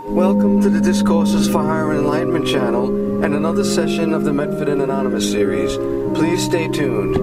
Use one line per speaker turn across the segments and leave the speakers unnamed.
Welcome to the Discourses for Higher Enlightenment channel and another session of the Medford and Anonymous series. Please stay tuned.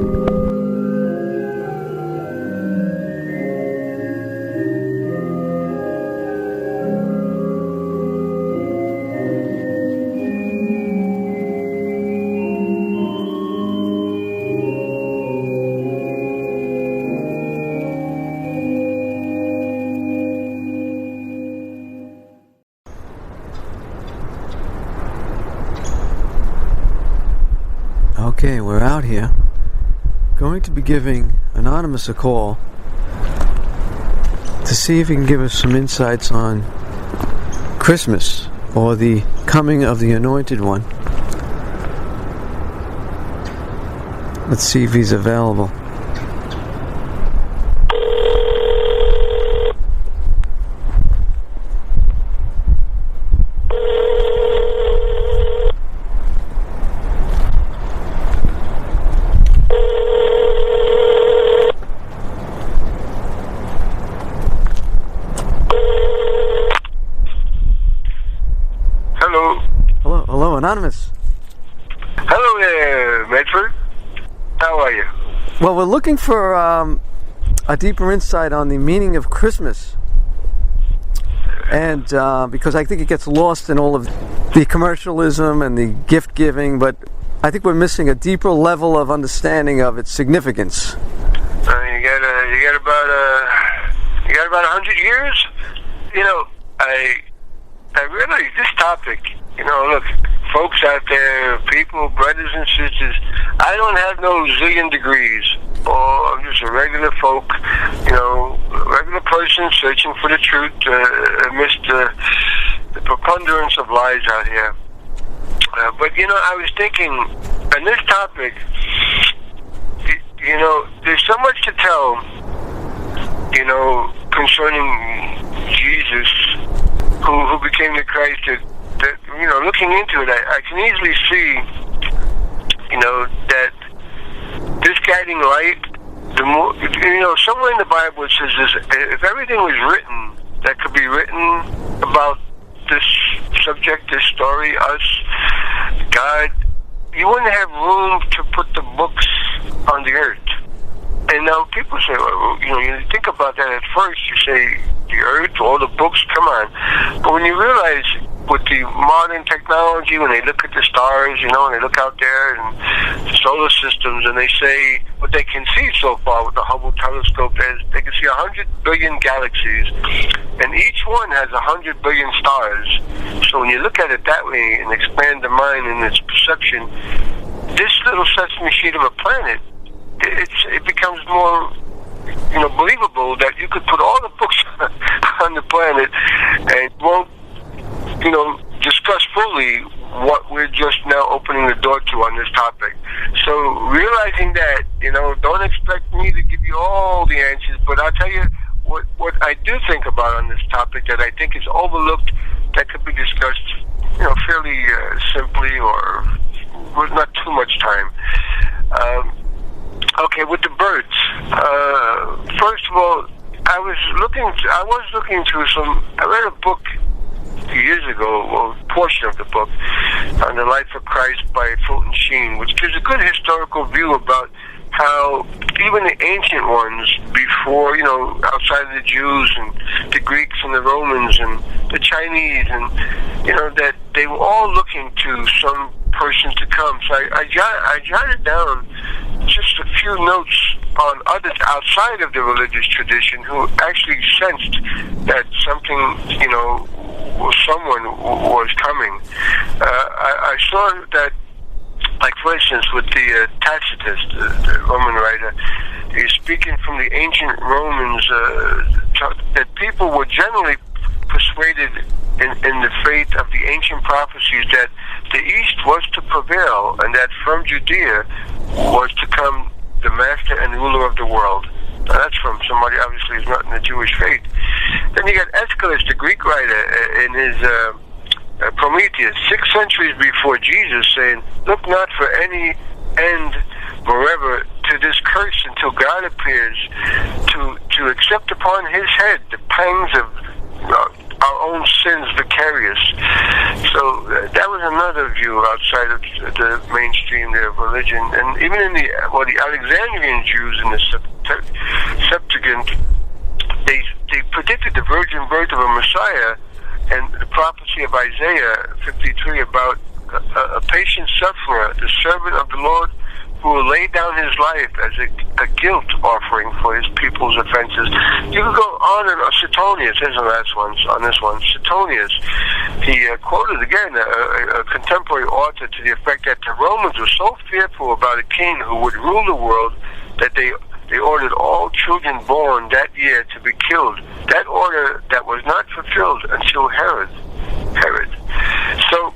Okay, we're out here. Going to be giving Anonymous a call to see if he can give us some insights on Christmas or the coming of the Anointed One. Let's see if he's available. Hello, Anonymous.
Hello there, Medford. How are you?
Well, we're looking for a deeper insight on the meaning of Christmas. And because I think it gets lost in all of the commercialism and the gift giving, but I think we're missing a deeper level of understanding of its significance.
You got about 100 years. You know, I realize this topic. You know, look, folks out there, people, brothers and sisters, I don't have no zillion degrees. Oh, I'm just a regular folk, you know, a regular person searching for the truth amidst the preponderance of lies out here. But, you know, I was thinking, on this topic, you know, there's so much to tell, you know, concerning Jesus, who became the Christ that, you know, looking into it, I can easily see, you know, that this guiding light, the more, you know, somewhere in the Bible it says this: if everything was written that could be written about this subject, this story, us, God, you wouldn't have room to put the books on the earth. And now people say, well, you know, you think about that at first, you say, the earth, all the books, come on. But when you realize with the modern technology, when they look at the stars, you know, and they look out there and the solar systems, and they say what they can see so far with the Hubble telescope is they can see 100 billion galaxies, and each one has 100 billion stars. So when you look at it that way and expand the mind and its perception, this little sesame sheet of a planet, it becomes more, you know, believable that you could put all the books on the planet and won't, you know, discuss fully what we're just now opening the door to on this topic. So realizing that, you know, don't expect me to give you all the answers, but I'll tell you what I do think about on this topic that I think is overlooked, that could be discussed, you know, fairly simply or with not too much time. Okay, with the birds. First of all, I was looking through I read a book years ago, well, a portion of the book, on the life of Christ by Fulton Sheen, which gives a good historical view about how even the ancient ones before, you know, outside of the Jews and the Greeks and the Romans and the Chinese, and, you know, that they were all looking to some person to come. So I jotted down just a few notes on others outside of the religious tradition who actually sensed that something, you know, someone was coming. I saw that, like for instance, with the Tacitus, the Roman writer, he's speaking from the ancient Romans, that people were generally persuaded in the faith of the ancient prophecies that the East was to prevail and that from Judea was to come the master and ruler of the world. Now that's from somebody obviously who's not in the Jewish faith. Then you got Aeschylus, the Greek writer, in his Prometheus, 6 centuries before Jesus, saying, "Look not for any end forever to this curse until God appears to accept upon his head the pangs of our own sins vicarious. So that was another view outside of the mainstream there of religion. And even in the Alexandrian Jews in the Septuagint, they predicted the virgin birth of a Messiah, and the prophecy of Isaiah 53 about a patient sufferer, the servant of the Lord, who will lay down his life as a guilt offering for his people's offenses. You can go on and on. Suetonius, here's the last one on this one. Suetonius, he quoted again a contemporary author to the effect that the Romans were so fearful about a king who would rule the world that they ordered all children born that year to be killed. That order that was not fulfilled until Herod. So,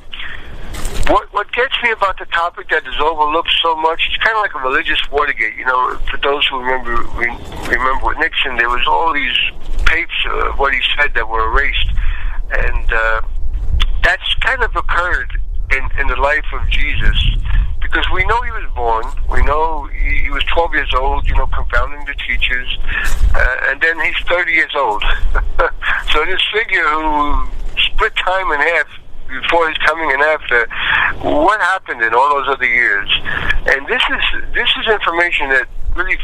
what gets me about the topic that is overlooked so much, it's kind of like a religious Watergate. You know, for those who remember with Nixon, there was all these tapes of what he said that were erased. And that's kind of occurred in the life of Jesus, because we know he was born, we know he was 12 years old, you know, confounding the teachers, and then he's 30 years old. So this figure who split time in half before his coming and after, what happened in all those other years? And this is information that really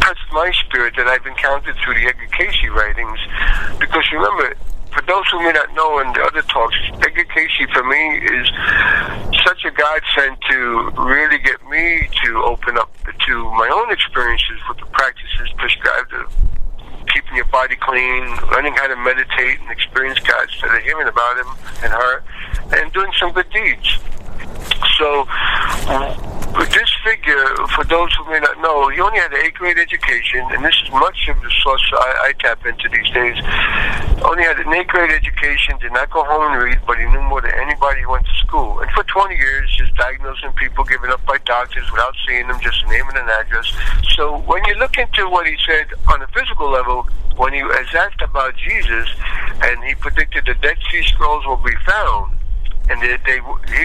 touched my spirit that I've encountered through the Edgar Cayce writings. Because remember, for those who may not know in the other talks, Edgar Cayce for me is such a godsend to really get me to open up to my own experiences with the practices prescribed of keeping your body clean, learning how to meditate and experience God instead of hearing about him and her, and doing some good deeds. So, with this figure, for those who may not know, he only had an 8th grade education, and this is much of the source I tap into these days. Only had an 8th grade education, did not go home and read, but he knew more than anybody who went to school. And for 20 years, just diagnosing people, given up by doctors without seeing them, just a name and an address. So when you look into what he said on a physical level, when he was asked about Jesus, and he predicted the Dead Sea Scrolls will be found, and he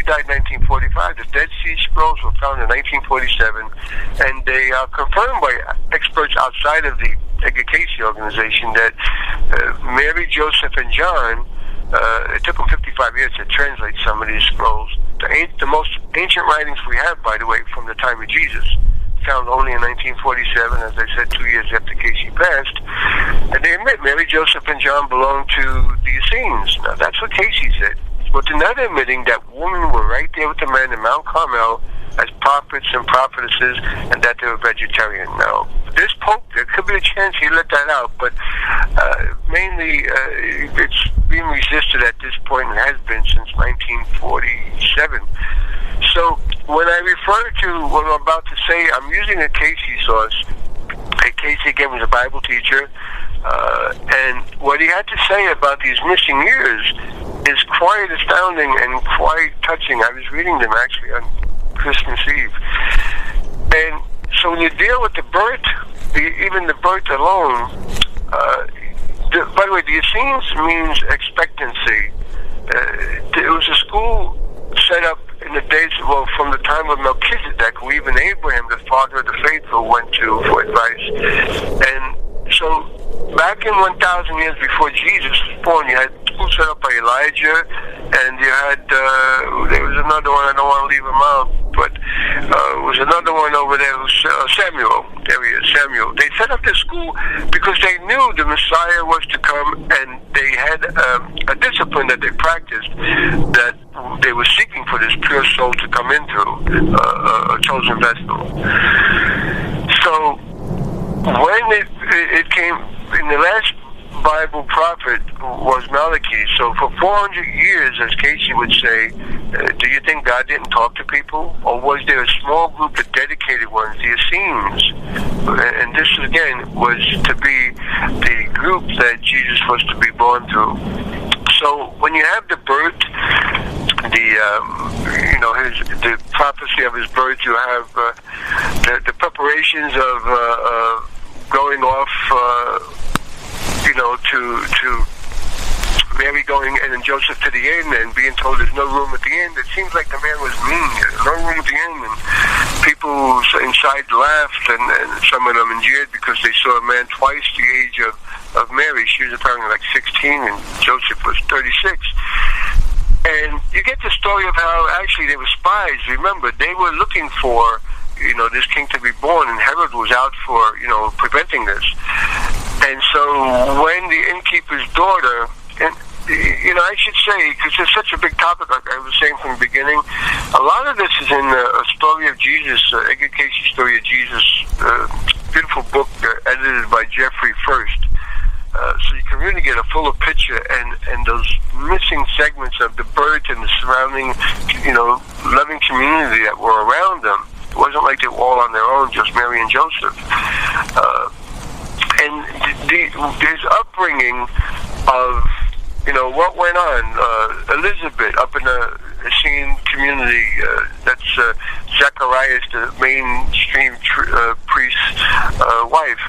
died in 1945. The Dead Sea Scrolls were found in 1947, and they are confirmed by experts outside of the Edgar Cayce organization that Mary, Joseph, and John, it took them 55 years to translate some of these scrolls. The most ancient writings we have, by the way, from the time of Jesus, found only in 1947, as I said, 2 years after Cayce passed. And they admit Mary, Joseph, and John belonged to the Essenes. Now, that's what Cayce said. But they're not admitting that women were right there with the men in Mount Carmel as prophets and prophetesses, and that they were vegetarian. Now, this Pope, there could be a chance he let that out, but mainly it's being resisted at this point and has been since 1947. So when I refer to what I'm about to say, I'm using a Cayce source. Cayce, again, was a Bible teacher, and what he had to say about these missing years is quite astounding and quite touching. I was reading them actually on Christmas Eve. And so when you deal with the birth, even the birth alone, by the way, the Essenes means expectancy. It was a school set up in the days, well, from the time of Melchizedek, who even Abraham, the father of the faithful, went to for advice. And so back in 1,000 years before Jesus was born, you had school set up by Elijah, and you had, there was another one, I don't want to leave him out, but there was another one over there, Samuel. There he is, Samuel. They set up this school because they knew the Messiah was to come, and they had a discipline that they practiced that they were seeking for this pure soul to come into, a chosen vessel. So when it came, in the last Bible prophet was Malachi. So for 400 years, as Cayce would say, do you think God didn't talk to people? Or was there a small group of dedicated ones, the Essenes? And this, again, was to be the group that Jesus was to be born through. So when you have the birth, the prophecy of his birth, you have the preparations of going off, to Mary going and then Joseph to the inn and being told there's no room at the inn. It seems like the man was mean. No room at the inn, and people inside laughed, and some of them jeered because they saw a man twice the age of of Mary. She was apparently like 16, and Joseph was 36. And you get the story of how actually they were spies. Remember, they were looking for, this king to be born, and Herod was out for, preventing this. And so when the innkeeper's daughter, and I should say, because it's such a big topic, like I was saying from the beginning, a lot of this is in a story of Jesus, Edgar Cayce's story of Jesus, beautiful book edited by Jeffrey First. So you can really get a fuller picture, and those missing segments of the birth and the surrounding, loving community that were around them. It wasn't like they were all on their own, just Mary and Joseph. And his upbringing of, what went on. Elizabeth, up in the Essene community, that's Zacharias, the mainstream priest's wife,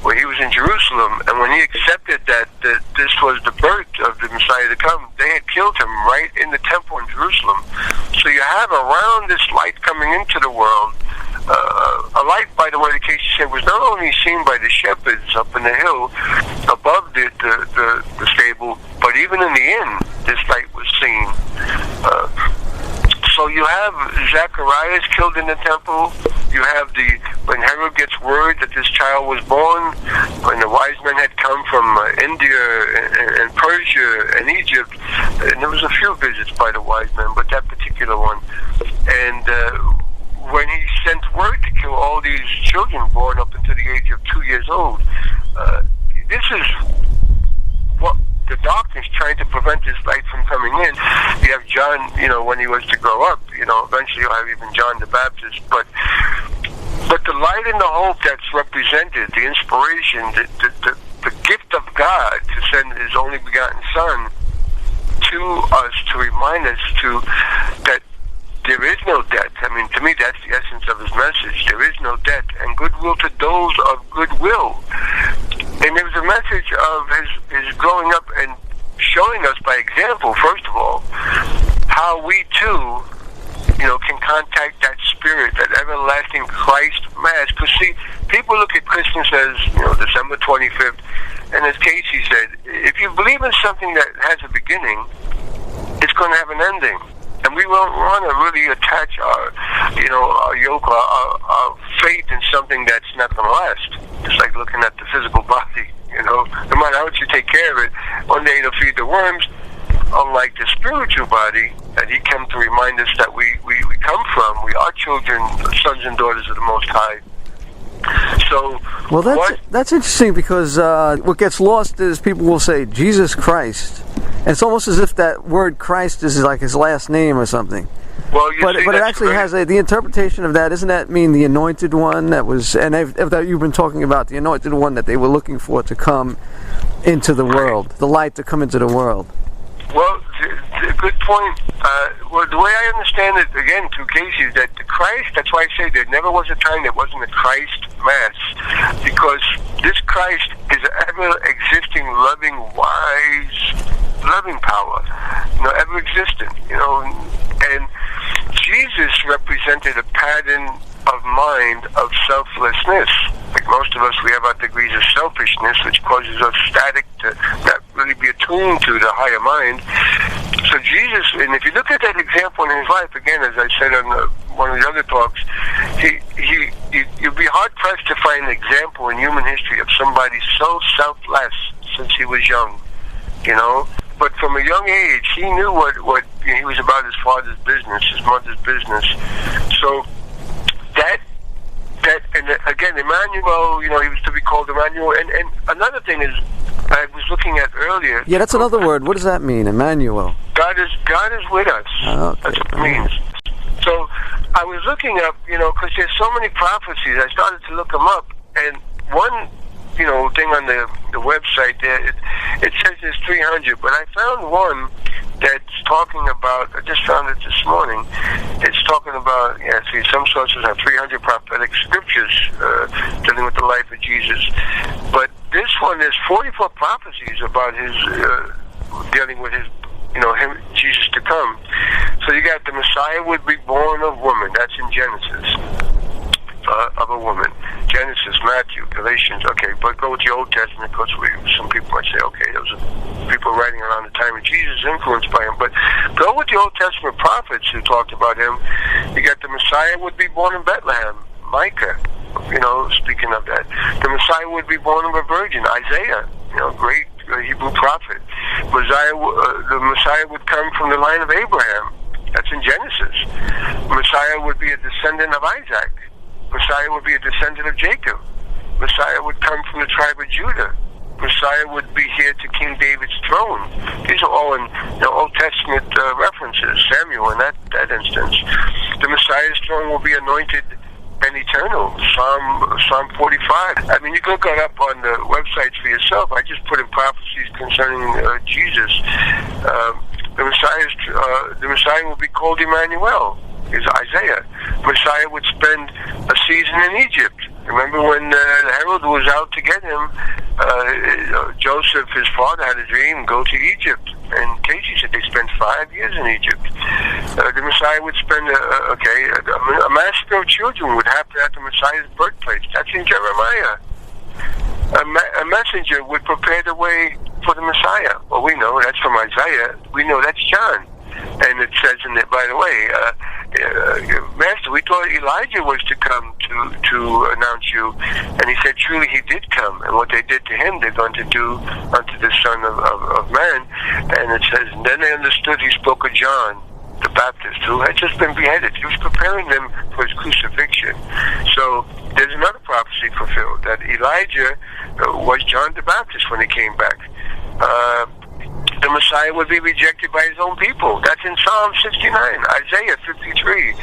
where he was in Jerusalem, and when he accepted that this was the birth of the Messiah to come, they had killed him right in the temple in Jerusalem. So you have around this light coming into the world, a light, by the way, the Cayce said, was not only seen by the shepherds up in the hill above the stable, but even in the inn, this light was seen. So you have Zacharias killed in the temple. You have when Herod gets word that this child was born, when the wise men had come from India and Persia and Egypt, and there was a few visits by the wise men, but that particular one. And when he sent word to kill all these children born up until the age of 2 years old, this is what the darkness trying to prevent this light from coming in. You have John, when he was to grow up, eventually you'll have even John the Baptist, but the light and the hope that's represented, the inspiration, the gift of God to send his only begotten Son to us, to remind us that there is no debt. I mean, to me, that's the essence of his message. There is no debt, and goodwill to those of goodwill. And there was a message of his growing up and showing us by example, first of all, how we too, can contact that spirit, that everlasting Christ mass. Because see, people look at Christmas as, December 25th, and as Cayce said, if you believe in something that has a beginning, it's going to have an ending. And we won't want to really attach our yoke, our faith in something that's not going to last. It's like looking at the physical body, no matter how much you take care of it, one day it'll feed the worms. Unlike the spiritual body that he came to remind us that we come from, we are children, sons and daughters of the Most High. So,
well, that's interesting, because what gets lost is people will say Jesus Christ. And it's almost as if that word Christ is like his last name or something.
Well,
but it actually has the interpretation of that. Doesn't that mean the anointed one that was, and that you've been talking about, the anointed one that they were looking for to come into the world, the light to come into the world?
Well, good point. The way I understand it, again, through Cayce, is that the Christ, that's why I say there never was a time there wasn't a Christ Mass, because this Christ is an ever-existing, loving, wise, loving power, ever-existent, and Jesus represented a pattern of mind of selflessness. Like most of us, we have our degrees of selfishness, which causes us static to not really be attuned to the higher mind. So Jesus, and if you look at that example in his life, again, as I said on one of the other talks, you'd be hard-pressed to find an example in human history of somebody so selfless since he was young, But from a young age, he knew what he was about his father's business, his mother's business. So that and again, Emmanuel, he was to be called Emmanuel. And another thing is, I was looking at earlier.
Yeah, that's another word. What does that mean, Emmanuel?
God is with us.
Oh, okay.
That's what it means. So I was looking up, because there's so many prophecies. I started to look them up, and one, thing on the website there, it says there's 300, but I found one that's talking about, I just found it this morning, it's talking about, some sources have 300 prophetic scriptures dealing with the life of Jesus, but this one, there's 44 prophecies about his, dealing with his, him, Jesus to come. So you got the Messiah would be born of woman, that's in Genesis. of a woman. Genesis, Matthew, Galatians. Okay, but go with the Old Testament because some people might say, okay, those are people writing around the time of Jesus, influenced by him. But go with the Old Testament prophets who talked about him. You got the Messiah would be born in Bethlehem. Micah, speaking of that. The Messiah would be born of a virgin. Isaiah, great Hebrew prophet. The Messiah would come from the line of Abraham. That's in Genesis. Messiah would be a descendant of Isaac. Messiah would be a descendant of Jacob. Messiah would come from the tribe of Judah. Messiah would be here to King David's throne. These are all in Old Testament references. Samuel in that instance. The Messiah's throne will be anointed and eternal. Psalm 45. I mean, you can look that up on the websites for yourself. I just put in prophecies concerning Jesus. The Messiah will be called Emmanuel. Is Isaiah. Messiah would spend a season in Egypt. Remember when Herod was out to get him? Joseph, his father, had a dream: go to Egypt. And Cayce said they spent 5 years in Egypt. The Messiah would spend a massacre of children would happen at the Messiah's birthplace. That's in Jeremiah. A messenger would prepare the way for the Messiah. Well, we know that's from Isaiah. We know that's John. And it says in it, by the way, Master, we thought Elijah was to come to announce you. And he said, truly he did come. And what they did to him, they're going to do unto the Son of Man. And it says, and then they understood he spoke of John the Baptist, who had just been beheaded. He was preparing them for his crucifixion. So there's another prophecy fulfilled, that Elijah was John the Baptist when he came back. The Messiah would be rejected by his own people. That's in Psalm 69, Isaiah 53.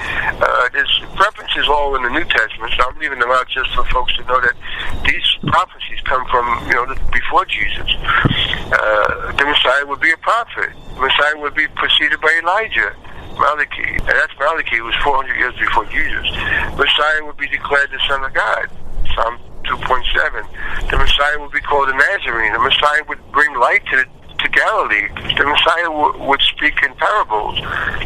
There's references all in the New Testament, so I'm leaving them out just for folks to know that these prophecies come from, before Jesus. The Messiah would be a prophet. The Messiah would be preceded by Elijah, Malachi. And that's Malachi, who was 400 years before Jesus. Messiah would be declared the Son of God, Psalm 2.7. The Messiah would be called a Nazarene. The Messiah would bring light to Galilee. The Messiah would speak in parables.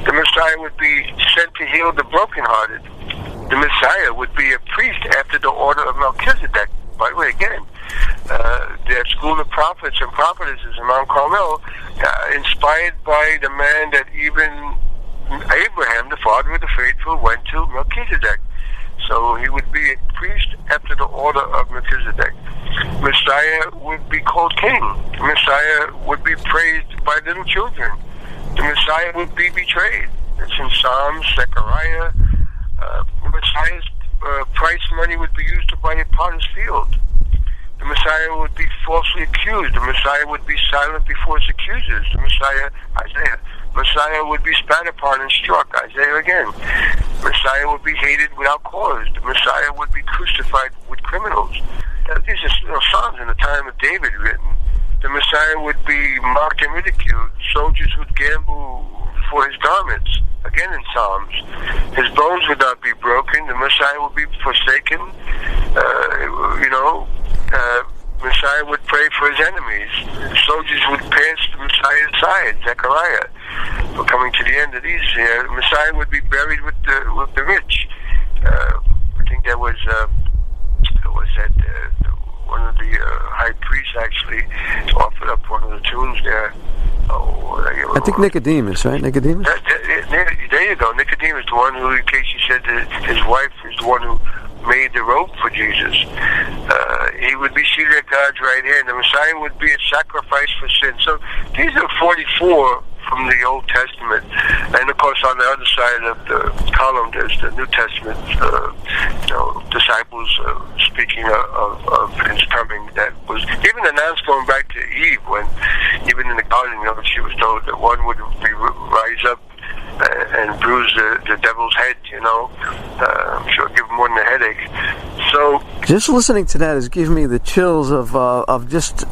The Messiah would be sent to heal the brokenhearted. The Messiah would be a priest after the order of Melchizedek. By the way, again, the school of prophets and prophetesses in Mount Carmel, inspired by the man that even Abraham, the father of the faithful, went to, Melchizedek. So he would be a priest after the order of Melchizedek. Messiah would be called king. The Messiah would be praised by little children. The Messiah would be betrayed. It's in Psalms, Zechariah. The Messiah's price money would be used to buy a potter's field. The Messiah would be falsely accused. The Messiah would be silent before his accusers. The Messiah, Isaiah. Messiah would be spat upon and struck. Isaiah again. Messiah would be hated without cause. The Messiah would be crucified with criminals. These are Psalms in the time of David written. The Messiah would be mocked and ridiculed. Soldiers would gamble for his garments. Again in Psalms. His bones would not be broken. The Messiah would be forsaken. Messiah would pray for his enemies. Soldiers would pass the Messiah's side. Zechariah. We're coming to the end of these here. Messiah would be buried with the rich. I think there was one of the high priests actually offered up one of the tombs there.
I think Nicodemus, right? Nicodemus?
There you go. Nicodemus, the one who, in case you said that his wife is the one who made the robe for Jesus. He would be seated at God's right hand. The Messiah would be a sacrifice for sin. So these are 44 from the Old Testament. And of course on the other side of the column there's the New Testament, disciples speaking of his coming, that was even announced going back to Eve, when even in the garden, she was told that one would rise up and bruise the devil's head, I'm sure give him more than a headache. So
just listening to that is giving me the chills of just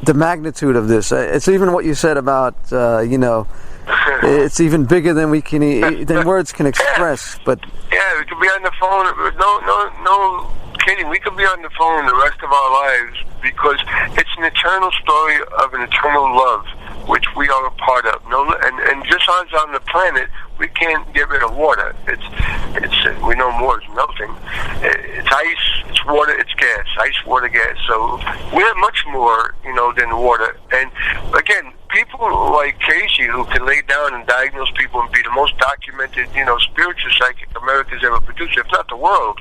the magnitude of this. It's even what you said about it's even bigger than than words can express. But
yeah, we could be on the phone. No kidding. We could be on the phone the rest of our lives, because it's an eternal story of an eternal love, which we are a part of. And just as on the planet, we can't get rid of water. It's we know more is melting. It's ice, it's water, it's gas. Ice, water, gas. So we're much more, than water. And again, people like Cayce, who can lay down and diagnose people and be the most documented, spiritual psychic America's ever produced, if not the world,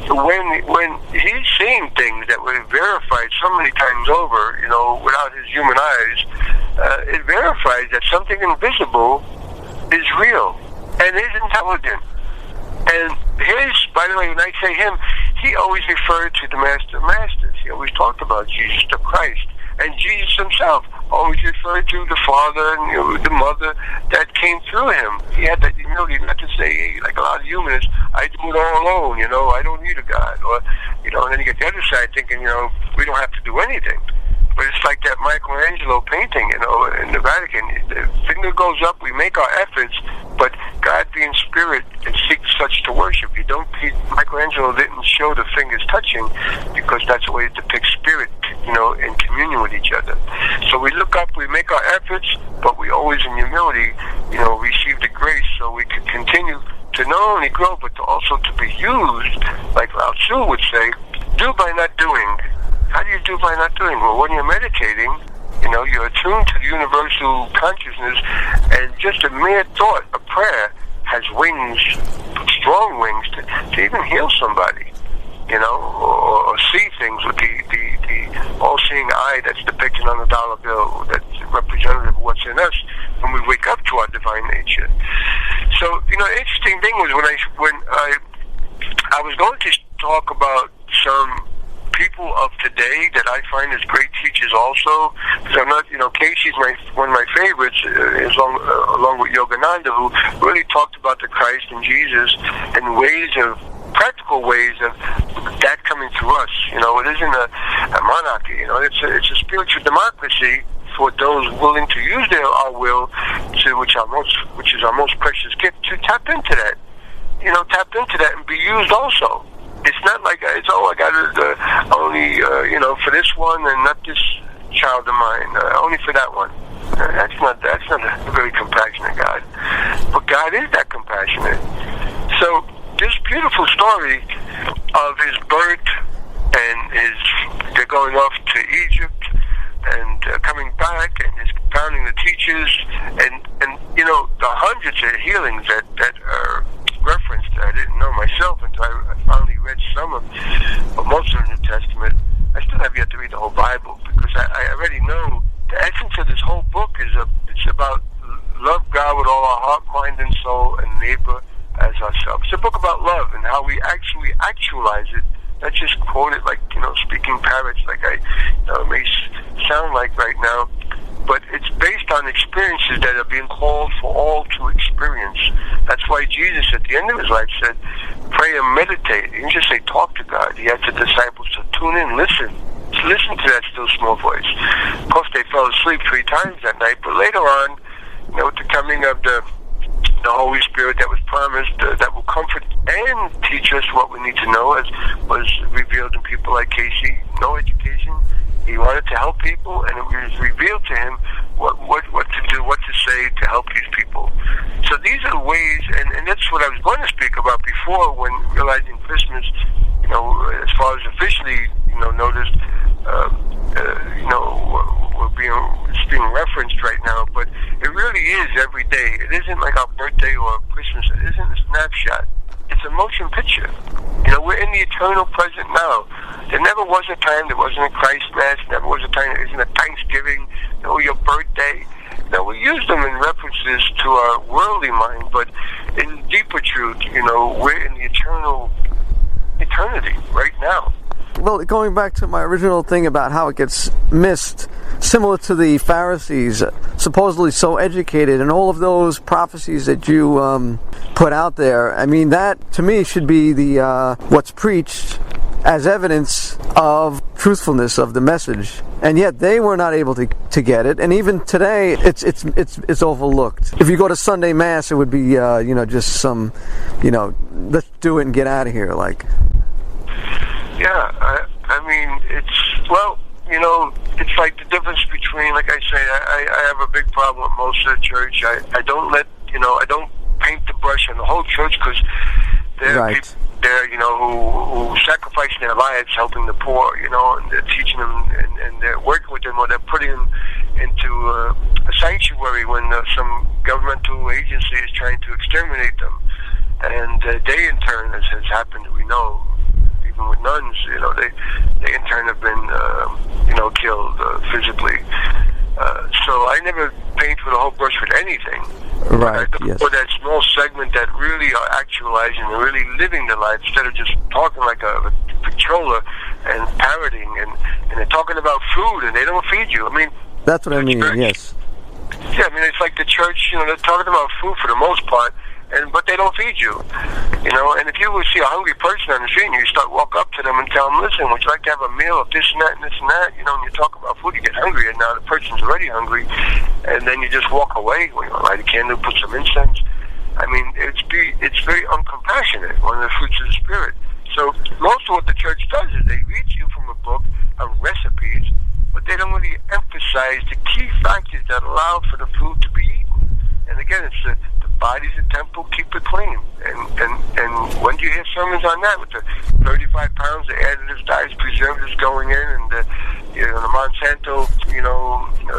when he's seeing things that were verified so many times over, without his human eyes, it verifies that something invisible is real and is intelligent. And by the way, when I say him, he always referred to the Master of Masters. He always talked about Jesus the Christ. And Jesus himself always referred to the Father and the Mother that came through him. He had that humility not to say, like a lot of humanists, I do it all alone, I don't need a God. Or, and then you get the other side thinking, we don't have to do anything. But it's like that Michelangelo painting, in the Vatican. The finger goes up, we make our efforts, but God being spirit and seeks such to worship. Michelangelo didn't show the fingers touching because that's a way to depict spirit, in communion with each other. So we look up, we make our efforts, but we always in humility, receive the grace so we can continue to not only grow, but to also to be used, like Lao Tzu would say, do by not doing. How do you do by not doing? Well, when you're meditating, you're attuned to the universal consciousness, and just a mere thought, a prayer, has wings, strong wings, to even heal somebody, or see things with the all-seeing eye that's depicted on the dollar bill, that's representative of what's in us when we wake up to our divine nature. So, the interesting thing was when I was going to talk about some people of today that I find as great teachers also, because I'm not, Cayce's one of my favorites, is along with Yogananda, who really talked about the Christ and Jesus and practical ways of that coming through us. It isn't a monarchy, it's a spiritual democracy for those willing to use our will, which is our most precious gift, to tap into that. Tap into that and be used also. It's not like I got it only for this one and not this child of mine, only for that one. That's not a very compassionate God. But God is that compassionate. So this beautiful story of his birth and they're going off to Egypt and coming back and his founding the teachers and the hundreds of healings that are referenced. I didn't know myself until I finally read most of the New Testament. I still have yet to read the whole Bible because I already know the essence of this whole book it's about love God with all our heart, mind, and soul, and neighbor as ourselves. It's a book about love and how we actually actualize it. Not just quote it like speaking parrots, like I may sound like right now. But it's based on experiences that are being called for all to experience. That's why Jesus, at the end of his life, said, pray and meditate. He didn't just say talk to God. He asked the disciples to tune in, listen. To listen to that still small voice. Of course, they fell asleep 3 times that night. But later on, with the coming of the Holy Spirit that was promised, that will comfort and teach us what we need to know, as was revealed in people like Cayce. No education. He wanted to help people, and it was revealed to him what to do, what to say to help these people. So these are the ways, and that's what I was going to speak about before when realizing Christmas, as far as officially, noticed, it's being referenced right now, but it really is every day. It isn't like our birthday or Christmas. It isn't a snapshot. It's a motion picture. We're in the eternal present now. There never was a time there wasn't a Christ Mass. Never was a time there isn't a Thanksgiving, your birthday. We use them in references to our worldly mind, but in deeper truth, we're in the eternity right now.
Well, going back to my original thing about how it gets missed, similar to the Pharisees, supposedly so educated, and all of those prophecies that you put out there, I mean, that to me should be the what's preached as evidence of truthfulness of the message, and yet they were not able to get it. And even today, it's overlooked. If you go to Sunday Mass, it would be just some let's do it and get out of here, like.
Yeah, I mean, it's like the difference between, like I say, I have a big problem with most of the church. I don't I don't paint the brush on the whole church because There are
Right.
people there, who sacrificing their lives helping the poor, and they're teaching them and they're working with them, or they're putting them into a sanctuary when some governmental agency is trying to exterminate them. And they in turn, as has happened, we know, even with nuns, they in turn have been, killed physically. So I never paint with a whole brush with anything.
Right,
But I
yes.
for that small segment that really are actualizing and really living the life instead of just talking like a controller and parroting, and they're talking about food and they don't feed you. I mean,
That's what I mean,
church.
yes.
Yeah, I mean, it's like the church, they're talking about food for the most part, but they don't feed you, and if you would see a hungry person on the street and you start walk up to them and tell them, listen, would you like to have a meal of this and that and this and that, and you talk about food, you get hungry, and now the person's already hungry, and then you just walk away, light a candle, put some incense. I mean, it's very uncompassionate, one of the fruits of the Spirit. So most of what the church does is they read to you from a book of recipes, but they don't really emphasize the key factors that allow for the food to be eaten. And again, it's the body's a temple, keep it clean. And when do you hear sermons on that with the 35 pounds of additives, dyes, preservatives going in, and the Monsanto,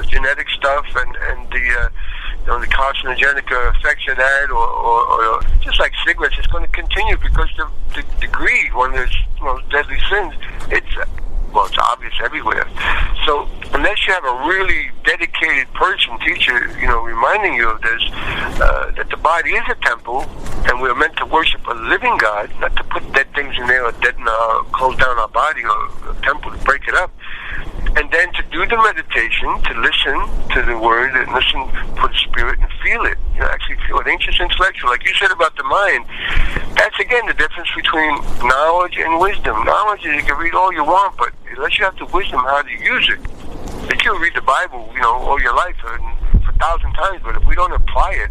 genetic stuff, and the carcinogenic effects of that, or just like cigarettes, it's going to continue because the greed, one of those deadly sins, it's obvious everywhere. So unless you have a really dedicated person, teacher, reminding you of this, that the body is a temple, and we're meant to worship a living God, not to put dead things in there or close down our body or a temple to break it up. And then to do the meditation, to listen to the word and listen for the Spirit and feel it. Actually feel it. Ain't just intellectual. Like you said about the mind, that's again the difference between knowledge and wisdom. Knowledge is you can read all you want, but unless you have the wisdom how to use it, you can read the Bible, all your life for 1,000 times, but if we don't apply it,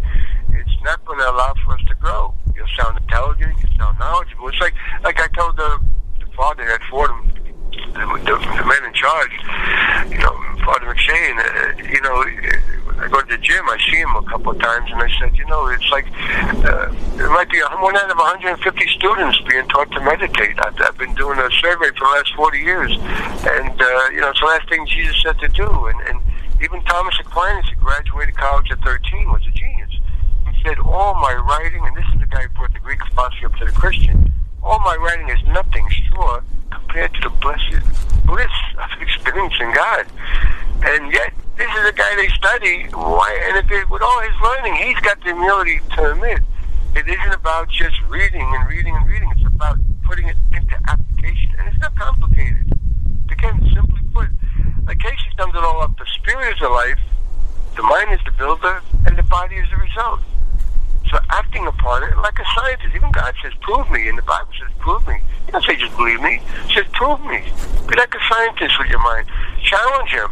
it's not going to allow for us to grow. You'll sound intelligent, you'll sound knowledgeable. It's like I told the father at Fordham, the man in charge, Father McShane, I go to the gym, I see him a couple of times, and I said, it's like there might be one out of 150 students being taught to meditate. I've been doing a survey for the last 40 years, and it's the last thing Jesus said to do. And even Thomas Aquinas, who graduated college at 13, was a genius. He said, all my writing, and this is the guy who brought the Greek philosophy up to the Christian, all my writing is nothing short compared to the blessed bliss of experiencing God. And yet, this is a guy they study. Why? And with all his learning, he's got the humility to admit it isn't about just reading and reading and reading. It's about putting it into application. And it's not complicated. Again, simply put, like Cayce summed it all up. The spirit is the life, the mind is the builder, and the body is the result. So acting upon it like a scientist. Even God says, prove me. And the Bible says, prove me. He doesn't say just believe me. He says, prove me. Be like a scientist with your mind. Challenge him.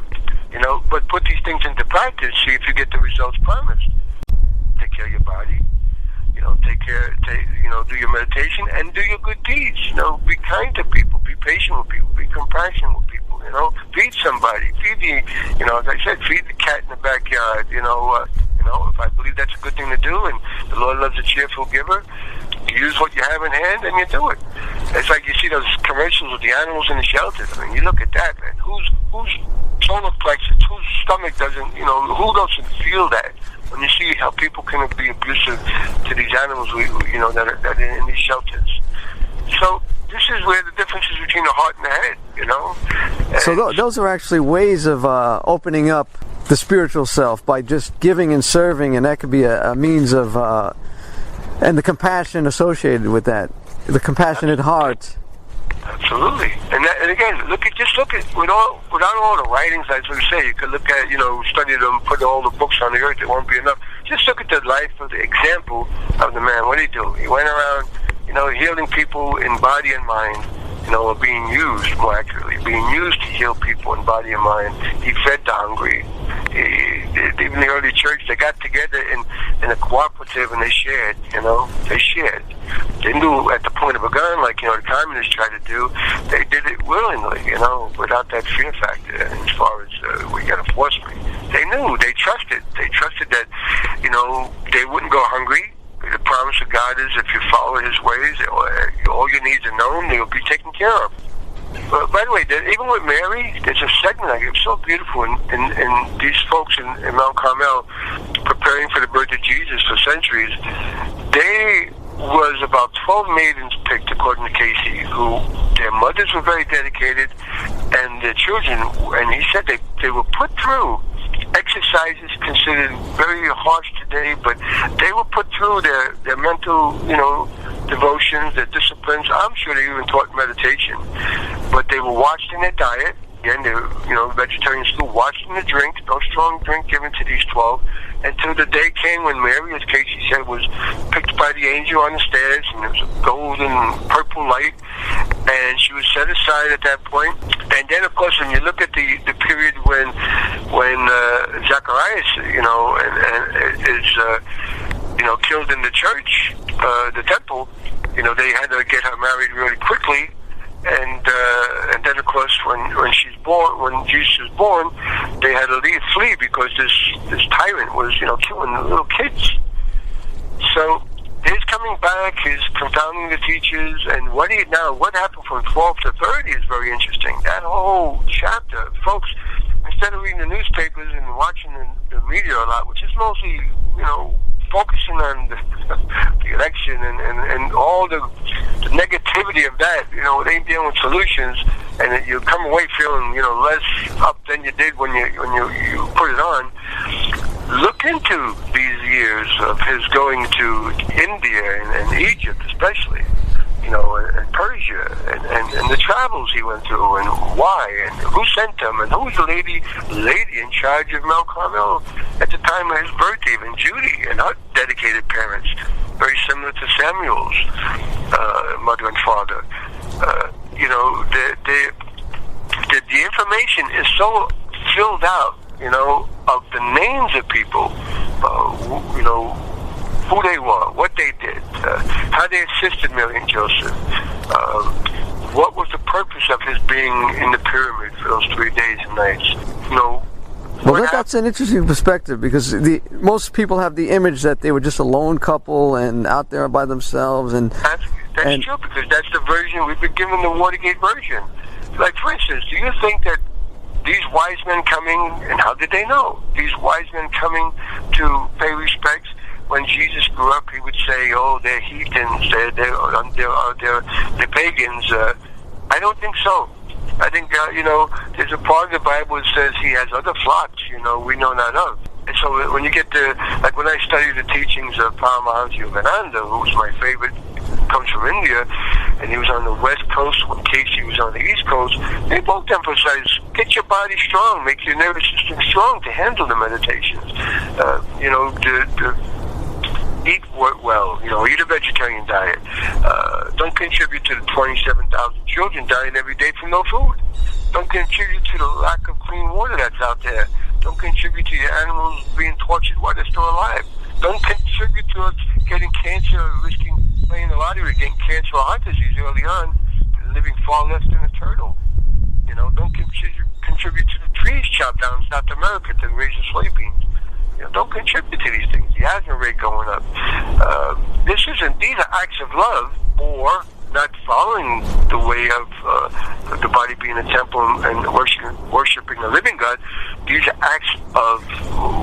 But put these things into practice. See if you get the results promised. Take care of your body. Do your meditation and do your good deeds. Be kind to people. Be patient with people. Be compassionate with people. Feed somebody. Feed the, as I said, feed the cat in the backyard. If I believe that's a good thing to do, and the Lord loves a cheerful giver, you use what you have in hand and you do it. It's like you see those commercials with the animals in the shelters. I mean, you look at that, man. Whose solar plexus, whose stomach doesn't, who doesn't feel that? When you see how people can be abusive to these animals, that are in these shelters. So this is where the difference is between the heart and the head,
So those are actually ways of opening up the spiritual self by just giving and serving, and that could be a means of, and the compassion associated with that, the compassionate heart.
Absolutely, and again, just look at without all the writings. As we say, you could look at study them, put all the books on the earth. It won't be enough. Just look at the life of the example of the man. What did he do? He went around, healing people in body and mind. Or being used, more accurately, being used to heal people in body and mind. He fed the hungry. Even the early church, they got together in a cooperative and they shared, they shared. They knew at the point of a gun, like, the communists tried to do, they did it willingly, without that fear factor as far as we got to force me. They knew, they trusted that, they wouldn't go hungry. The promise of God God is, if you follow His ways, all your needs are known, they will be taken care of. But by the way, even with Mary, there's a segment I think it's so beautiful in these folks in Mount Carmel preparing for the birth of Jesus for centuries. They was about 12 maidens picked, according to Cayce, who their mothers were very dedicated, and their children, and he said they were put through exercises considered very harsh today, but they were put through their mental, devotions, their disciplines. I'm sure they even taught meditation, but they were watched in their diet. Again, they were, vegetarian school, watched in the drink, no strong drink given to these 12, until the day came when Mary, as Cayce said, was picked by the angel on the stairs, and there was a golden purple light, and she was set aside at that point. And then, of course, when you look at the period when Zacharias, is killed in the church, the temple, they had to get her married really quickly. And then, of course, when she's born, when Jesus was born, they had to flee because this tyrant was, killing the little kids. So his coming back, his confounding the teachers, and what happened from 12 to 30 is very interesting. That whole chapter, folks, instead of reading the newspapers and watching the media a lot, which is mostly, focusing on the election and all the negativity of that, it ain't dealing with solutions, and you come away feeling, less up than you did when you put it on. Look into these years of his going to India and Egypt, especially, and Persia, and the travels he went through, and why, and who sent him, and who was the lady in charge of Mount Carmel at the time of his birth, even Judy, and her dedicated parents, very similar to Samuel's mother and father. The information is so filled out, of the names of people, who they were, what they did, how they assisted Mary and Joseph, what was the purpose of his being in the pyramid for those 3 days and nights.
Well, that's an interesting perspective, because most people have the image that they were just a lone couple and out there by themselves. And
that's true, because that's the version we've been given, the Watergate version. Like, for instance, do you think that these wise men coming, and how did they know? These wise men coming to pay respects. When Jesus grew up, he would say, "Oh, they're heathens, they're pagans." I don't think so. I think there's a part of the Bible that says he has other flocks, we know not of. And so when you get to, like when I studied the teachings of Paramahansa Yogananda, who's my favorite, comes from India, and he was on the West Coast when Cayce was on the East Coast, they both emphasize, get your body strong, make your nervous system strong to handle the meditations. Eat well, eat a vegetarian diet. Don't contribute to the 27,000 children dying every day from no food. Don't contribute to the lack of clean water that's out there. Don't contribute to your animals being tortured while they're still alive. Don't contribute to us getting cancer or risking playing the lottery, getting cancer or heart disease early on, living far less than a turtle. Don't contribute to the trees chopped down in South America to raise the soybeans. Don't contribute to these things. The asthma rate going up. These are acts of love, or not following the way of the body being a temple and worshiping the living God. These are acts of,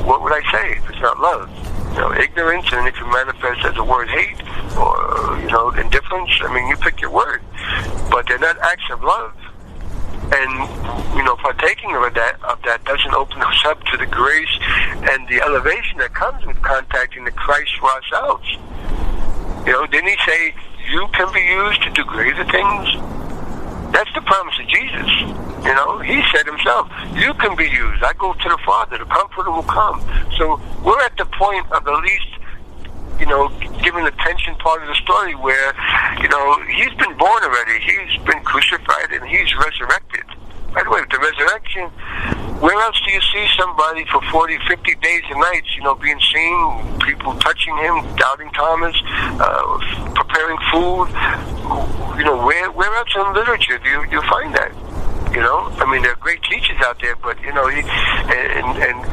what would I say, if it's not love? Ignorance, and it can manifest as a word hate, or, indifference. You pick your word. But they're not acts of love. And, partaking of that doesn't open us up to the grace and the elevation that comes with contacting the Christ for ourselves. Didn't he say, you can be used to do greater things? That's the promise of Jesus. He said himself, you can be used. I go to the Father, the Comforter will come. So we're at the point of at least, given the tension part of the story where, he's been born already. He's been crucified and he's resurrected. By the way, with the resurrection, where else do you see somebody for 40, 50 days and nights, being seen, people touching him, doubting Thomas, preparing food? Where else in literature do you find that? There are great teachers out there, but, and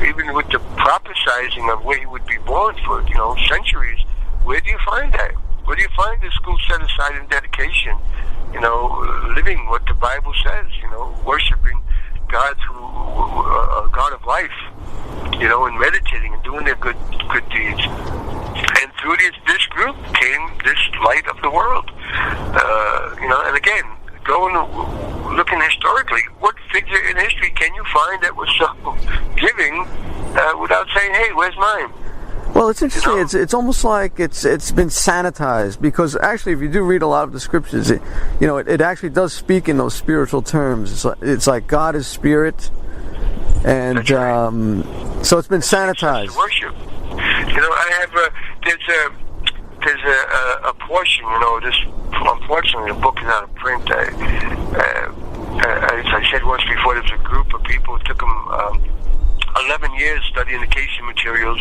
even with the prophesizing of where he would be born for, centuries, where do you find that? Where do you find the school set aside in dedication? Living what the Bible says, worshiping God a God of life, and meditating and doing their good deeds. And through this group came this light of the world. And again, looking historically, what figure in history can you find that was so giving without saying, "Hey, where's mine?"
Well, it's interesting. It's almost like it's been sanitized, because actually, if you do read a lot of the scriptures, it actually does speak in those spiritual terms. It's like God is spirit, and so it's been sanitized.
Worship. I have there's a portion. This, unfortunately, the book is out of print. As I said once before, there's a group of people. It took them 11 years studying the Cayce materials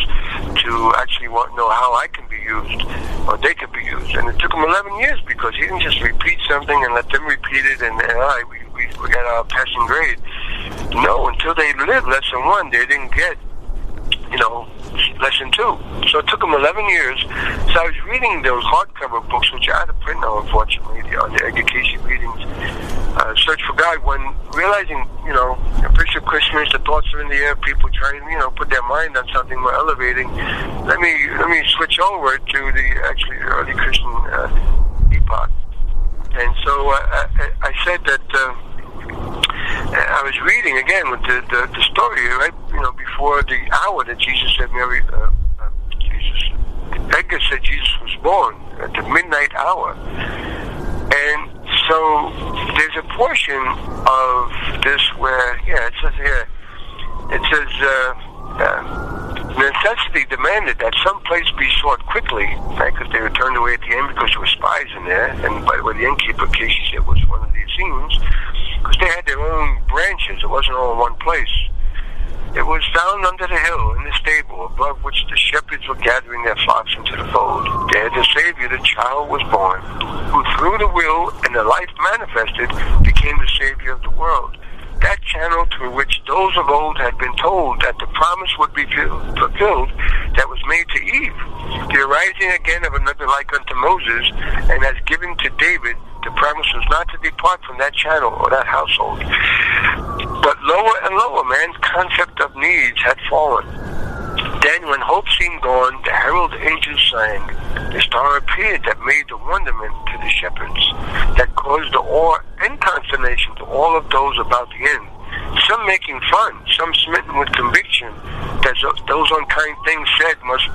to actually know how I can be used, or they could be used. And it took them 11 years, because he didn't just repeat something and let them repeat it and we got our passing grade. No, until they lived lesson 1, they didn't get, lesson 2. So it took them 11 years. So I was reading those hardcover books, which are out of print now, unfortunately, the Edgar Cayce readings. Search for God, when realizing, Bishop Christmas, the thoughts are in the air, people trying, put their mind on something more elevating. Let me switch over to the early Christian epoch. And so I said that I was reading again with the story, right, before the hour that Jesus said, Edgar said Jesus was born at the midnight hour. And so there's a portion of this where, it says here, necessity demanded that some place be sought quickly, right, because they were turned away at the end because there were spies in there, and by the way, the innkeeper, Cayce said, was one of the Essenes, because they had their own branches. It wasn't all in one place. It was down under the hill in the stable, above which the shepherds were gathering their flocks into the fold. There the Savior, the child, was born, who through the will and the life manifested became the Savior of the world. That channel through which those of old had been told that the promise would be fulfilled that was made to Eve. The arising again of another like unto Moses, and as given to David, the promise was not to depart from that channel or that household. But lower and lower, man's concept of needs had fallen. Then, when hope seemed gone, the herald angels sang. The star appeared that made the wonderment to the shepherds, that caused the awe and consternation to all of those about the inn. Some making fun, some smitten with conviction that those unkind things said must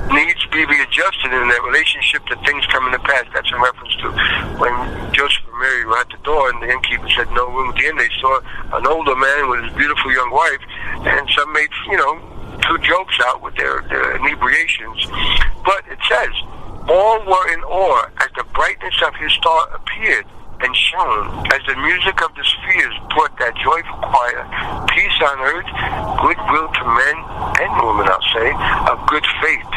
needs be readjusted in their relationship to things coming to pass. That's in reference to when Joseph and Mary were at the door and the innkeeper said no room at the inn. They saw an older man with his beautiful young wife, and some made, two jokes out with their inebriations. But it says, all were in awe as the brightness of his star appeared and shone, as the music of the spheres brought that joyful choir, peace on earth, goodwill to men and women, I'll say, of good faith.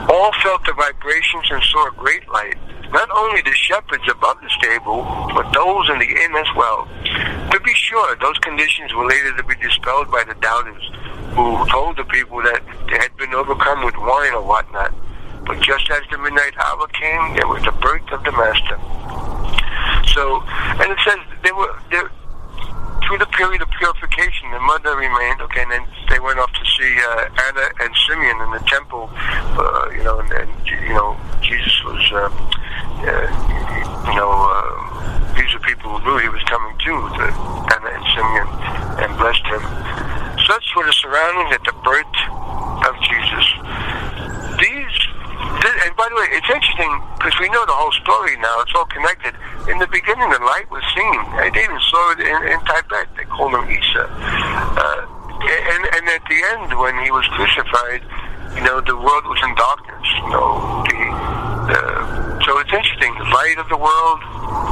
All felt the vibrations and saw a great light, not only the shepherds above the stable, but those in the inn as well. To be sure, those conditions were later to be dispelled by the doubters, who told the people that they had been overcome with wine or whatnot. But just as the midnight hour came, there was the birth of the Master. So, and it says they were through the period of purification, the mother remained. Okay, and then they went off to see Anna and Simeon in the temple. Jesus was, these are people who knew he was coming to Anna and Simeon, and blessed him. Such were the surroundings at the birth of Jesus. And by the way, it's interesting because we know the whole story now. It's all connected. In the beginning, the light was seen. They even saw it in Tibet. They called him Isa. And at the end, when he was crucified, the world was in darkness. So it's interesting. The light of the world,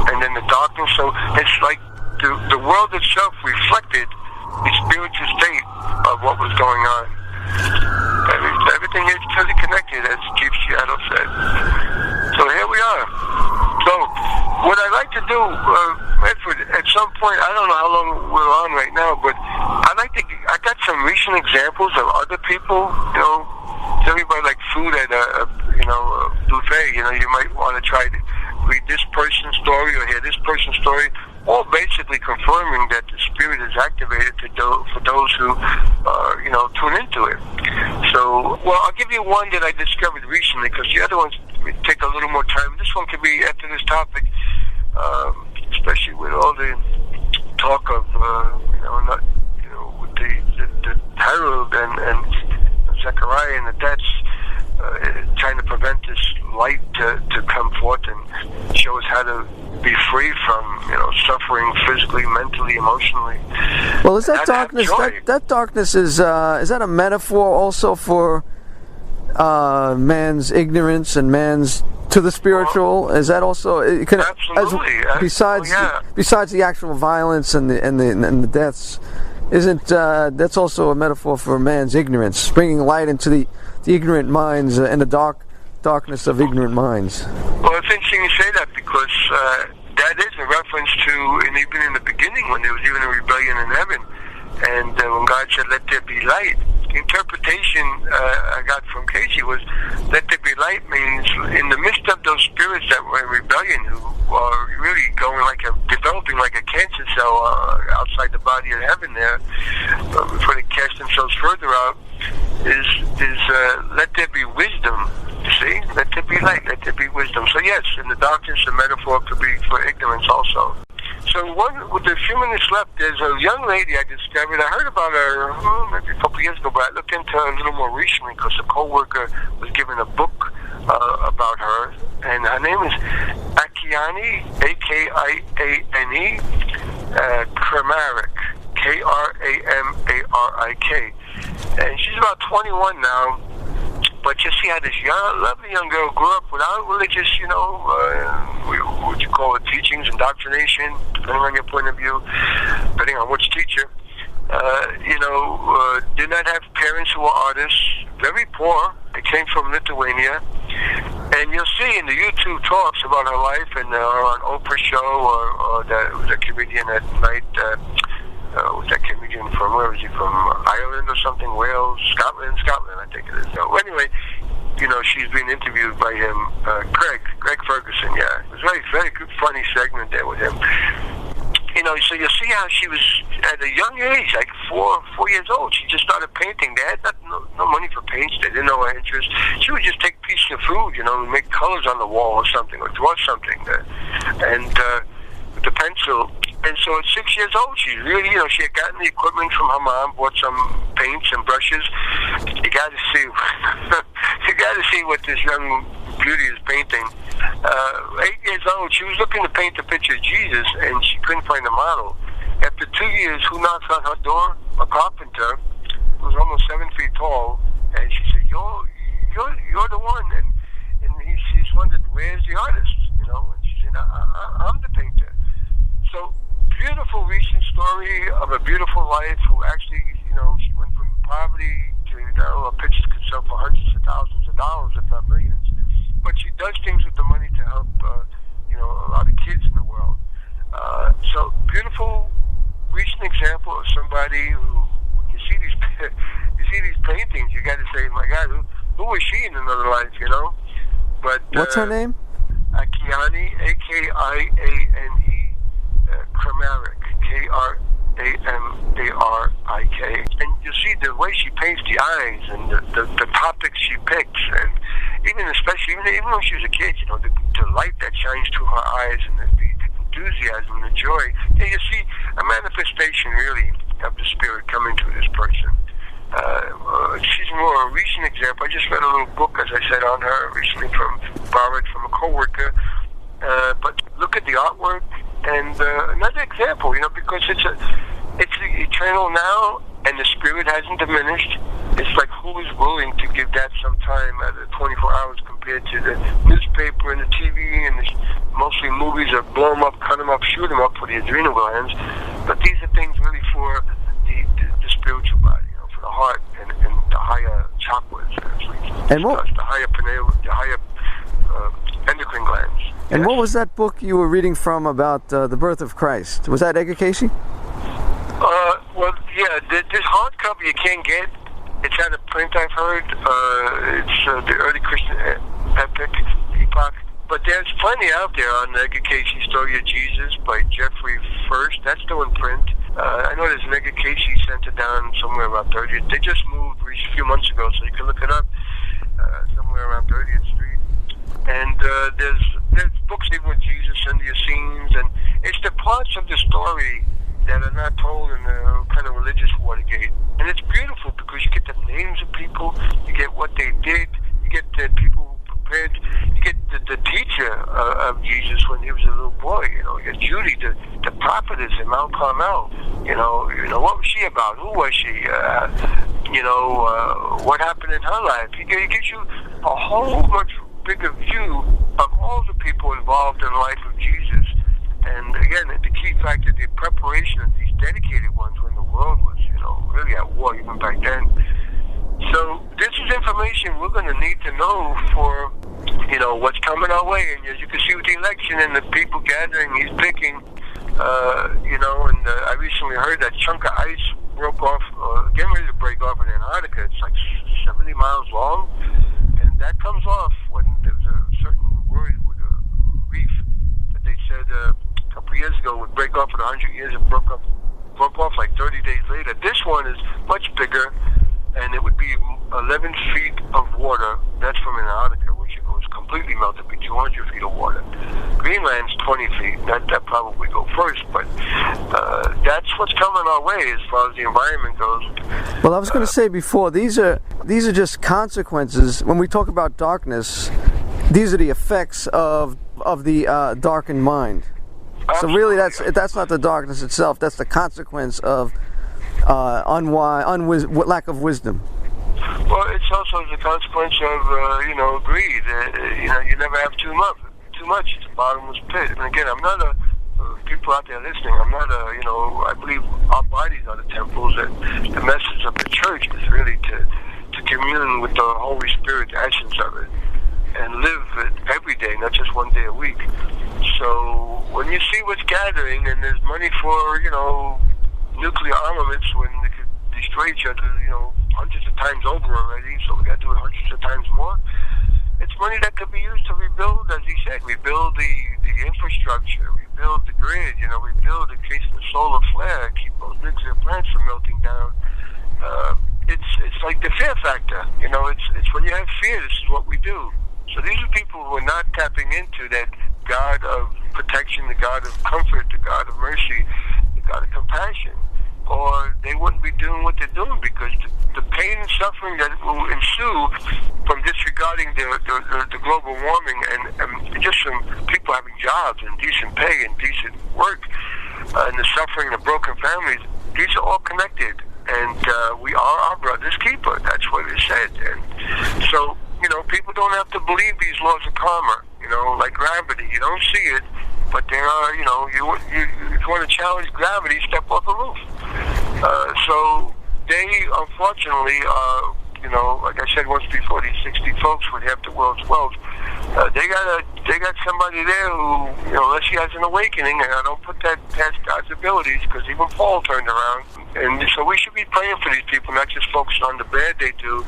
and then the darkness. So it's like the world itself reflected the spiritual state of what was going on. Everything is totally connected, as Chief Seattle said. So here we are. So what I'd like to do, Redford, at some point, I don't know how long we're on right now, but I got some recent examples of other people, everybody like food at a buffet hey, you might want to try to read this person's story or hear this person's story, all basically confirming that the spirit is activated for those who, tune into it. So, well, I'll give you one that I discovered recently, because the other ones take a little more time. This one could be after this topic, especially with all the talk of, with the Herald and Zechariah and the deaths, trying to prevent this light to come forth and show us how to be free from, suffering physically, mentally, emotionally.
Well, is that darkness? That darkness is that a metaphor also for man's ignorance and man's to the spiritual? Well, is that also
absolutely?
Besides the actual violence and the deaths, isn't that's also a metaphor for man's ignorance, bringing light into the ignorant minds and the darkness of ignorant minds?
Well, it's interesting you say that, because that is a reference to, and even in the beginning, when there was even a rebellion in heaven, and when God said, "Let there be light." The interpretation I got from Cayce was, "Let there be light" means in the midst of those spirits that were in rebellion, who are really developing like a cancer cell outside the body of heaven there, before they cast themselves further out, is let there be wisdom. You see, let there be light, let there be wisdom. So yes, in the darkness, the metaphor could be for ignorance also. So with the few minutes left, there's a young lady I discovered. I heard about her maybe a couple years ago, but I looked into her a little more recently, because a co-worker was given a book about her, and her name is Akiane, Akiane, Kramarik, Kramarik, and she's about 21 now. But you see how this lovely young girl grew up without religious, what you call it, teachings, indoctrination, depending on your point of view, depending on which teacher. Did not have parents who were artists, very poor. They came from Lithuania. And you'll see in the YouTube talks about her life, and on Oprah's show, or the comedian at night, was that comedian from, where was he from? Ireland or something? Wales? Scotland, I think it is. So anyway, she's been interviewed by him, Greg Ferguson, yeah. It was a very, very good, funny segment there with him. So you see how she was, at a young age, like 4 years old, she just started painting. They had no money for paints. They didn't know her interest. She would just take pieces of food, make colors on the wall or something, or draw something. And with the pencil. And so at 6 years old, she really, she had gotten the equipment from her mom, bought some paints and brushes. You got to see, what this young beauty is painting. 8 years old, she was looking to paint a picture of Jesus, and she couldn't find a model. After 2 years, who knocks on her door? A carpenter who was almost 7 feet tall, and she said, "You're the one." And she's wondered, "Where's the artist?" And she said, "I'm the painter." So, beautiful recent story of a beautiful life, who actually, she went from poverty to a picture could sell for hundreds of thousands of dollars, if not millions. But she does things with the money to help, a lot of kids in the world. So, beautiful recent example of somebody who, when you see these paintings, you got to say, "My God, who was she in another life?" But
what's her name?
Akiane, Akiane. Kramarik, Kramarik, and you see the way she paints the eyes and the topics she picks, and even when she was a kid, the light that shines through her eyes, and the enthusiasm and the joy. Yeah, you see a manifestation really of the spirit coming to this person. She's more a recent example. I just read a little book, as I said, on her recently, borrowed from a co-worker. But look at the artwork. And another example, because it's the eternal now, and the spirit hasn't diminished. It's like, who is willing to give that some time out of 24 hours compared to the newspaper and the TV and mostly movies that blow them up, cut them up, shoot them up for the adrenal glands. But these are things really for the spiritual body, for the heart and the higher chakras,
and
the higher pineal, the higher endocrine glands.
And what was that book you were reading from about the birth of Christ? Was that Edgar Cayce?
Well, yeah, this hardcover you can't get. It's out of print, I've heard. It's the early Christian epic. You Epoch. But there's plenty out there on the Edgar Cayce Story of Jesus by Jeffrey First. That's still in print. I know there's an Edgar Cayce Center down somewhere around 30th. They just moved a few months ago, so you can look it up somewhere around 30th Street. And there's books even with Jesus and the Essenes, and it's the parts of the story that are not told in the kind of religious Watergate. And it's beautiful because you get the names of people, you get what they did, you get the people who prepared, you get the teacher of Jesus when he was a little boy, you get Judy, the prophetess in Mount Carmel, what was she about, who was she, what happened in her life. It gives you a whole much bigger view of all the people involved in the life of Jesus. And again, the key factor, the preparation of these dedicated ones when the world was, really at war, even back then. So this is information we're going to need to know for, what's coming our way. And as you can see with the election and the people gathering, he's picking, and I recently heard that chunk of ice broke off, getting ready to break off in Antarctica. It's like 70 miles long. And that comes off when there's a certain word with a reef that they said a couple years ago would break off in 100 years. It broke off like 30 days later. This one is much bigger, and it would be 11 feet of water. That's from Antarctica, which it was completely melted, be 200 feet of water. Greenland's 20 feet. That probably go first, but that's what's coming our way as far as the environment goes.
Well, I was going to say before, these are just consequences. When we talk about darkness, these are the effects of the darkened mind.
Absolutely.
So really, that's not the darkness itself. That's the consequence of lack of wisdom.
Well, it's also the consequence of greed. You never have too much. It's a bottomless pit. And again, I'm not people out there listening. I'm not I believe our bodies are the temples, and the message of the church is really to commune with the Holy Spirit, the essence of it, and live it every day, not just one day a week. So when you see what's gathering, and there's money for, nuclear armaments when they could destroy each other, hundreds of times over already, so we got to do it hundreds of times more. It's money that could be used to rebuild, as he said, rebuild the infrastructure, rebuild the grid, rebuild in case of the solar flare, keep those nuclear plants from melting down. It's like the fear factor, it's when you have fear, this is what we do. So these are people who are not tapping into that God of protection, the God of comfort, the God of mercy, the God of compassion, or they wouldn't be doing what they're doing, because the pain and suffering that will ensue from disregarding the global warming and just some people having jobs and decent pay and decent work, and the suffering of broken families, these are all connected. And we are our brother's keeper. That's what it said. And so, people don't have to believe these laws of karma, like gravity. You don't see it, but there are, if you want to challenge gravity, step off the roof. So they, unfortunately, like I said once before, these 60 folks with half the world's wealth, they got somebody there who, unless he has an awakening, and I don't put that past God's abilities, because even Paul turned around. And so we should be praying for these people, not just focus on the bad they do,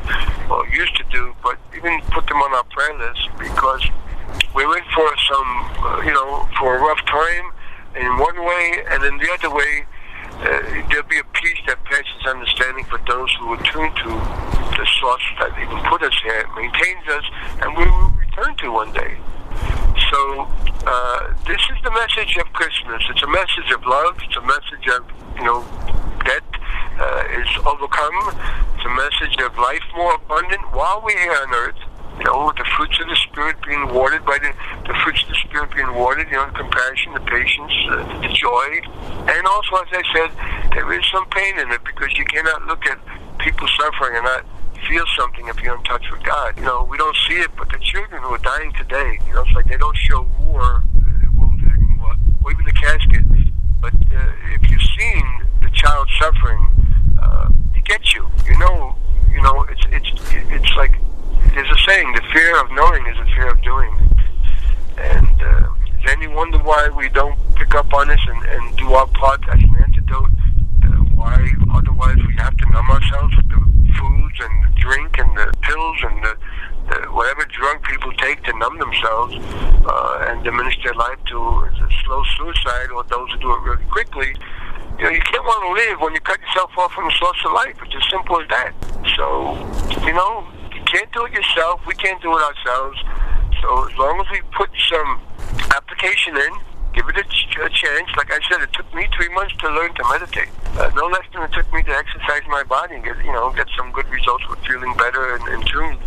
or used to do, but even put them on our prayer list, because we're in for some, for a rough time in one way, and in the other way, there'll be a peace that passes understanding for those who are tuned to the source that even put us here, maintains us, and we will return to one day. So this is the message of Christmas. It's a message of love. It's a message of, death is overcome. It's a message of life more abundant while we're here on earth. The fruits of the Spirit being watered by the fruits of the Spirit being watered, the compassion, the patience, the joy. And also, as I said, there is some pain in it, because you cannot look at people suffering and not feel something if you're in touch with God. We don't see it, but the children who are dying today, it's like they don't show war wounded anymore, or even the casket. But if you've seen the child suffering, it gets you. It's like, there's a saying, the fear of knowing is the fear of doing. And is any wonder why we don't pick up on this and do our part as an antidote? Why otherwise we have to numb ourselves with the foods and the drink and the pills and the whatever drug people take to numb themselves and diminish their life to a slow suicide, or those who do it really quickly. You know, you can't want to live when you cut yourself off from the source of life. It's as simple as that. So, you know, you can't do it yourself. We can't do it ourselves. So as long as we put some application in, give it a chance. Like I said, it took me 3 months to learn to meditate. No less than it took me to exercise my body and get some good results with feeling better and in tune.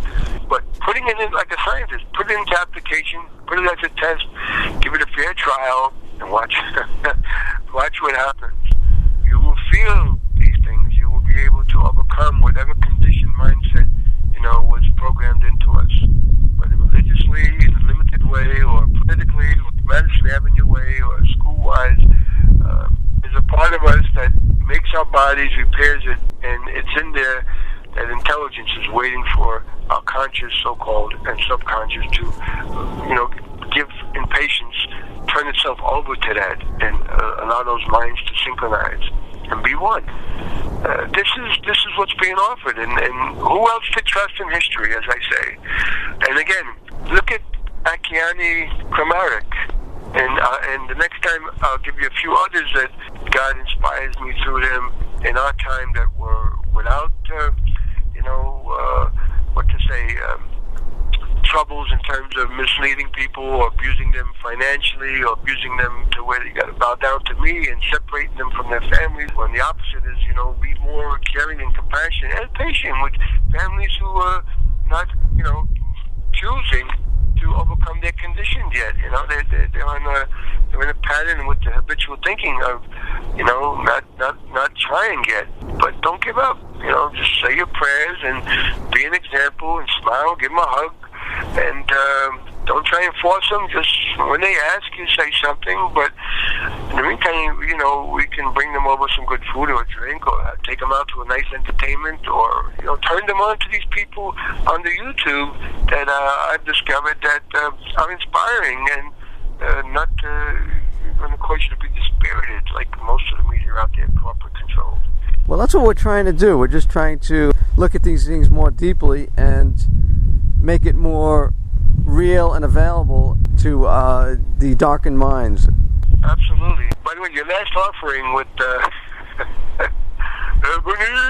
But putting it in like a scientist, put it into application, put it as a test, give it a fair trial, and watch watch what happens. You will feel these things. You will be able to overcome whatever conditioned mindset, was programmed into us. Whether religiously, in a limited way, or politically, or the Madison Avenue way, or school-wise, there's a part of us that makes our bodies, repairs it, and it's in there that intelligence is waiting for our conscious, so-called, and subconscious to, give in patience, turn itself over to that, and allow those minds to synchronize and be one. This is what's being offered, and who else to trust in history, as I say. And again, look at Akiane Kramarik, and the next time I'll give you a few others that God inspires me through them in our time that were without, troubles in terms of misleading people or abusing them financially or abusing them to where they got to bow down to me and separating them from their families, when the opposite is, be more caring and compassionate and patient with families who are not, choosing to overcome their conditions yet. They're in a pattern with the habitual thinking of, not trying yet. But don't give up. Just say your prayers and be an example and smile, give them a hug, and don't try and force them. Just when they ask, you say something. But in the meantime, we can bring them over some good food or a drink, or take them out to a nice entertainment, or turn them on to these people on the YouTube that I've discovered that are inspiring and not going to cause you to be dispirited like most of the media out there, corporate controlled.
Well, that's what we're trying to do. We're just trying to look at these things more deeply and make it more real and available to the darkened minds.
Absolutely. By the way, your last offering with Ebenezer,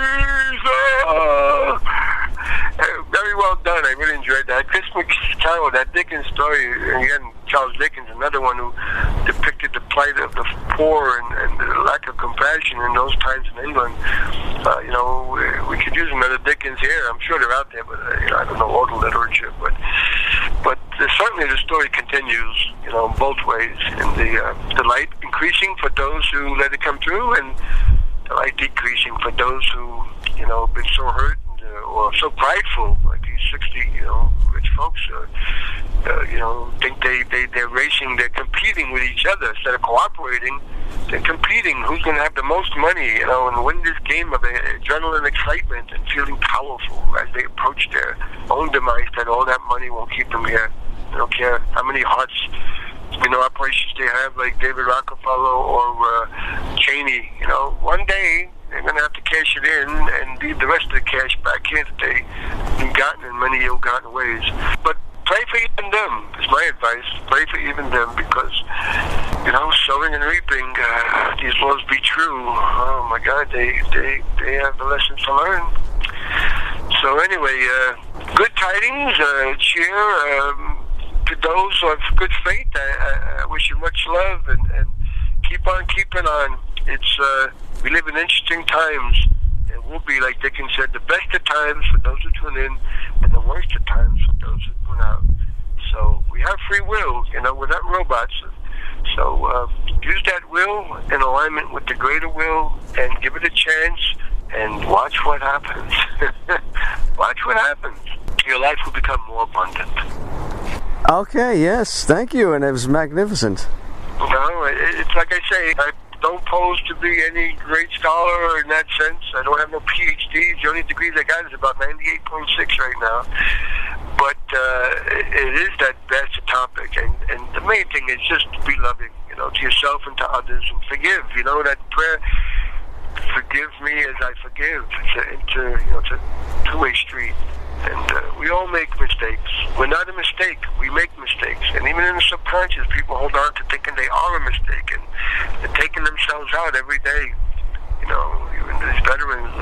very well done. I really enjoyed that. Christmas Carol, that Dickens story, and again, Charles Dickens, another one who depicted the plight of the poor and the lack of compassion in those times in England. We could use another Dickens here. I'm sure they're out there, but I don't know all the literature. But certainly the story continues, both ways. And the light increasing for those who let it come through, and the light decreasing for those who, been so hurt or so prideful, like these 60, rich folks, think they're racing, they're competing with each other instead of cooperating. They're competing. Who's going to have the most money, and win this game of adrenaline, excitement, and feeling powerful as they approach their own demise. That all that money won't keep them here. They don't care how many hearts, operations they have, like David Rockefeller or Cheney. One day they're going to have to cash it in and leave the rest of the cash back here that they've gotten in many ill-gotten ways. But pray for even them, is my advice. Pray for even them, because, sowing and reaping, these laws be true. Oh my God, they have the lessons to learn. So anyway, good tidings, cheer to those of good faith. I wish you much love, and keep on keeping on. It's we live in interesting times. It will be, like Dickens said, the best of times for those who tune in, and the worst of times for those who tune out. So we have free will, we're not robots. So use that will in alignment with the greater will, and give it a chance, and watch what happens. Watch what happens. Your life will become more abundant.
Okay, yes, thank you, and it was magnificent.
It's like I say, I don't pose to be any great scholar in that sense. I don't have no PhDs. The only degrees I got is about 98.6 right now. But it is that's a topic, and the main thing is just to be loving, to yourself and to others, and forgive. That prayer, forgive me as I forgive. It's a two-way street, and we all make mistakes. We're not a mistake. We make mistakes. And even in the subconscious, people hold on to thinking they are a mistake, and they're taking themselves out every day. You know, even these veterans.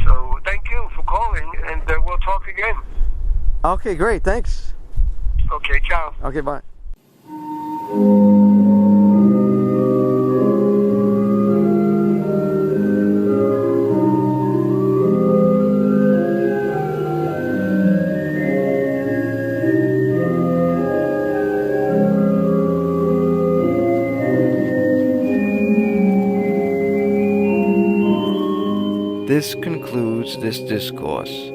So thank you for calling, and we'll talk again.
Okay, great. Thanks.
Okay, ciao.
Okay, bye. This concludes this discourse.